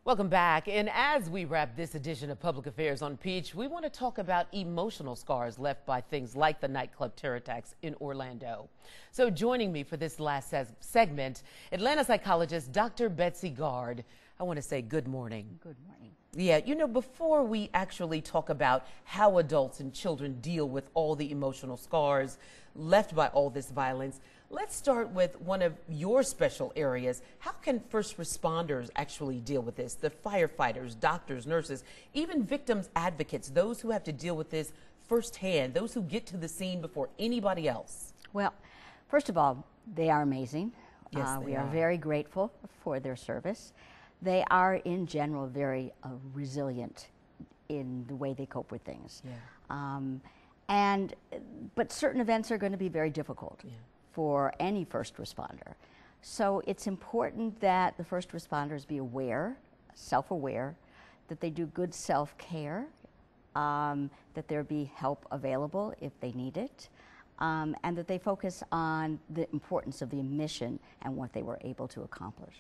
Welcome back. And as we wrap this edition of Public Affairs on Peach, we want to talk about emotional scars left by things like the nightclub terror attacks in Orlando. So joining me for this last segment, Atlanta psychologist Dr. Betsy Gard. I want to say good morning. Good morning. Yeah, you know, before we actually talk about how adults and children deal with all the emotional scars left by all this violence, let's start with one of your special areas. How can first responders actually deal with this? The firefighters, doctors, nurses, even victims advocates, those who have to deal with this firsthand, those who get to the scene before anybody else. Well, first of all, they are amazing. Yes, we are very grateful for their service. They are, in general, very resilient in the way they cope with things. Yeah. But certain events are going to be very difficult for any first responder. So it's important that the first responders be aware, self-aware, that they do good self-care, that there be help available if they need it, and that they focus on the importance of the mission and what they were able to accomplish.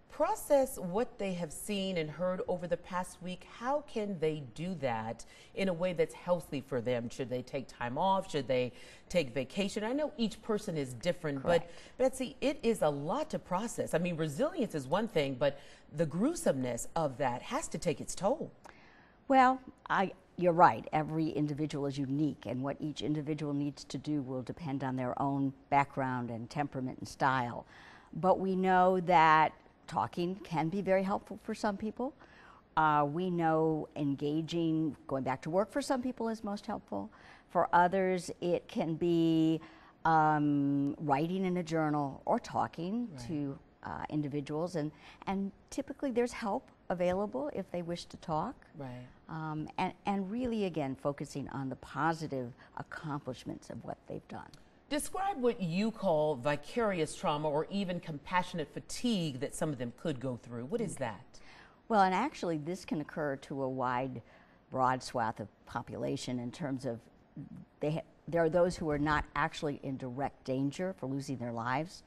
Process what they have seen and heard over the past week. How can they do that in a way that's healthy for them? Should they take time off? Should they take vacation? I know each person is different, Correct. but Betsy, it is a lot to process. I mean, resilience is one thing, but the gruesomeness of that has to take its toll. Well, you're right. Every individual is unique, and what each individual needs to do will depend on their own background and temperament and style. But we know that talking can be very helpful for some people. We know engaging, going back to work for some people is most helpful. For others, it can be writing in a journal or talking to individuals, and typically there's help available if they wish to talk. Right. And really, again, focusing on the positive accomplishments of what they've done. Describe what you call vicarious trauma or even compassionate fatigue that some of them could go through. What is that? Well, and actually this can occur to a broad swath of population in terms of there are those who are not actually in direct danger for losing their lives.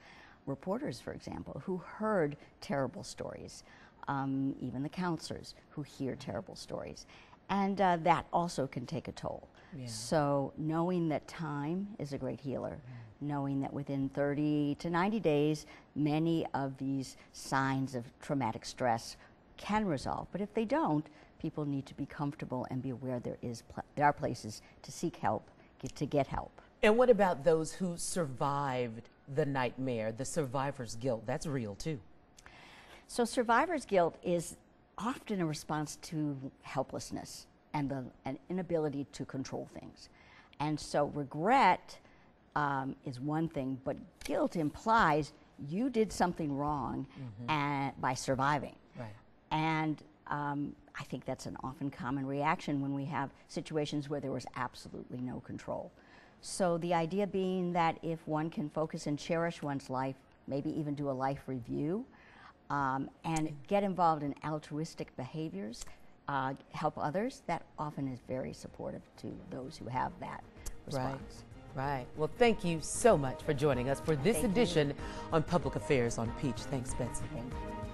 Reporters, for example, who heard terrible stories, even the counselors who hear terrible stories. And that also can take a toll. Yeah. So knowing that time is a great healer, knowing that within 30 to 90 days, many of these signs of traumatic stress can resolve. But if they don't, people need to be comfortable and be aware there are places to seek help, to get help. And what about those who survived the nightmare, the survivor's guilt? That's real too. So survivor's guilt is often a response to helplessness and an inability to control things. And so regret is one thing, but guilt implies you did something wrong by surviving. Right. And I think that's an often common reaction when we have situations where there was absolutely no control. So the idea being that if one can focus and cherish one's life, maybe even do a life review, and get involved in altruistic behaviors, help others, that often is very supportive to those who have that response. Right. Well, thank you so much for joining us for this edition on Public Affairs on Peach. Thanks, Betsy. Thank you.